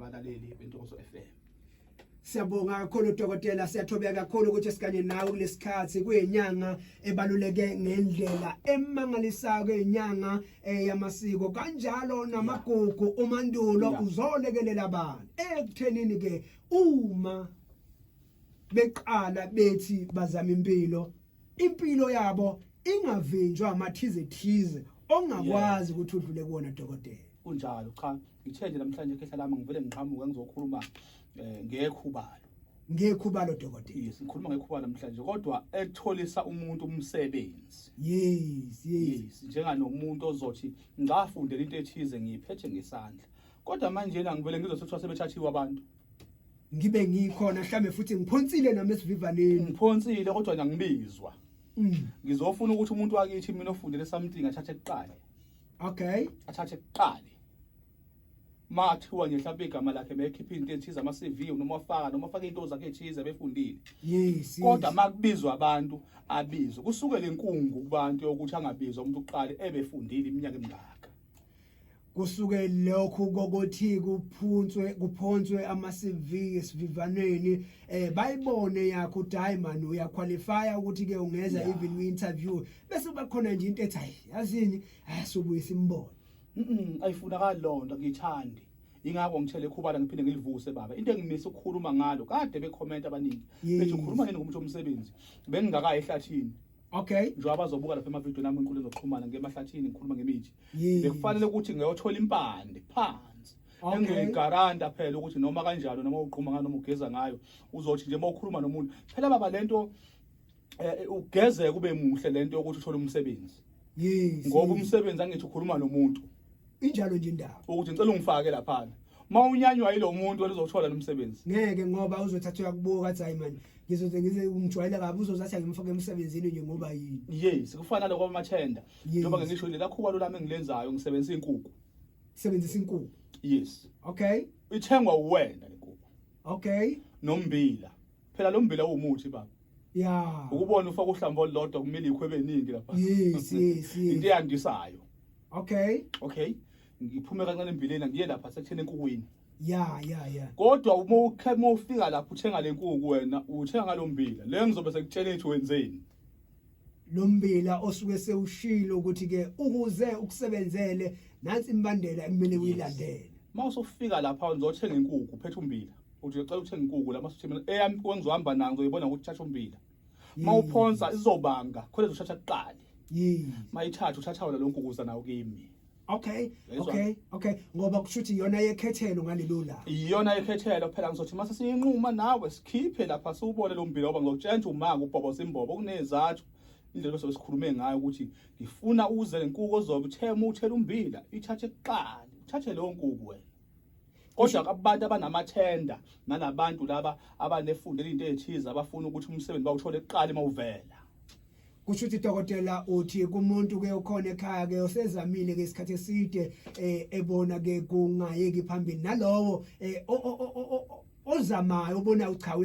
nabalaleli bentokozo FM. Siyabonga kakhulu dokotela, siyathobeka kakhulu ukuthi sikanye nawe kulesikhathi kuyinyanga ebaluleke ngendlela emangalisayo inyanga yamasiko kanjalo namagugu umandulo uzolekelela abantu ekuthenini ke uma beqala bethi bazama impilo yabo ingavinjwa amathize ongakwazi ukuthi udlule kuona dokotela. Kunjalo cha ngithe nje namhlanje ekhehla lami ngivele ngiqhamuke ngizokhuluma ngekhubalo dokotela. Yes, ngikhuluma ngekhubalo namhlanje kodwa etholisa umuntu umsebenzi. Yes. Njenganomuntu ozothi ngafundela into ethize ngiphethe ngesandla. Kodwa manje ngivele ngizothuthwa sebethathiwe abantu. Ngibe ngikhona mhlambe futhi ngiphonsile nami esivivaneni. Ngiphonsile kodwa ngiyangibizwa. Ngizofuna ukuthi umuntu wakithi mina ofundele something athathe kuqala. Okay. Athathe kuqala. Mathiwa nje mhlawumbe igama lakhe bekhipha into ethize ama CV noma afaka into zakhe ethize befundile. Yes. Kodwa makubizwa abantu abizwe kusukela inkungu kubantu ukuthi angabizwa umuntu uqala ebefundile iminyaka emingaka. Kusuke lokho kokuthi kuphonswe ama CV esivivaneni bayibone yakho ukuthi hayi man uyaqualify ukuthi ke ungeza even interview bese bakhona nje into ethi hayi yazini ayasubuyisa imbono. Ayifunakala lonto ngithandi. Ingakho ngithele khubala ngiphinde ngilivuse baba. Into engimisa ukukhuluma ngalo kade becomment abaningi. Bethi ukhuluma nini ngomuntu omsebenzi? Bengingakayi ehlathini. Okay. Nje abazobuka lapha emavideo nami inkulu ezoxhumana ngemahlathini ngikhuluma ngemithi. Bekufanele ukuthi ngiyothola impande phansi. Engiyigaranta phela ukuthi noma kanjalo noma uqhuma ngano noma ugeza ngayo uzothi nje mawukhuluma nomuntu. Phela baba lento ugeze kube muhle lento ukuthi uthole umsebenzi. Yes. Ngoba umsebenzi angithi ukhuluma nomuntu. Injalo nje indaba. Ukuthi ngicela ungifake lapha. Mawunyanywa yilo muntu olizothola nomsebenzi. Ngeke ngoba uzothatha uyakubuka athi hayi man ngizoze ngize ungijwayela kabi uzozathi ngimfake emsebenzini nje ngoba yini. Yes, kufanele ngoba amathenda. Njengoba ngisho le lakho kwalo lami engilenzayo ngisebenzisa inkukhu. Sebenzisa inkukhu. Yes. Okay. Ithengwa uwena lenkukhu. Okay. Nombila. Phela lo mbila umuthi baba. Yeah. Ukubona ufaka uhlamvu olodwa kumele ikhwebe eningi lapha. Yes. Into eyandisayo. Okay. Ngiphume kancane embileni ngiye lapha sekuthena enkukwini. Yeah. Kodwa uma ufika lapha uthenga lenkukhu wena uthenga ngalombila. Le ngizobe sekutshela ethi wenzeni. Lombila osuke sewushilo ukuthi ke ukuze ukusebenzele nansi imbandela emele uyilandele. Mawusufika lapha uzothenga inkukhu uphethe umbila. Uthi ucela uthenga inkukhu la masuthimela eyami kwenzohamba nayo uzoyibona ukuthi thatha umbila. Mawuphonsa izobanga khona uzothatha kuqala. Mayithatha uthatha wona lo nkukhu nawo kimi. Okay. Ngoba kushuthi yona yekhethelo ngalelo la. Iyona yekhethelo phela ngizothi mase siyinquma nawe sikhiphe lapha siubone lo mbila ngoba ngizokutshela umanga ubhobo simbobo kunezathu indlela bese sikhulume ngayo ukuthi ngifuna uze lenkukhu ozobe uthela umbila ithathe kuqala uthathe lo nkukhu wena. Kodwa abantu abanamathenda nalabantu laba abanefundela into ethize abafuna ukuthi umsebenzi bawuthole kuqala mawuvela. Kushuthi dokotela uthi kumuntu ke ukhona ekhaya ke osezamile ke isikhathi eside ebona ke kungayeki phambili nalowo ozamayo ubona ucha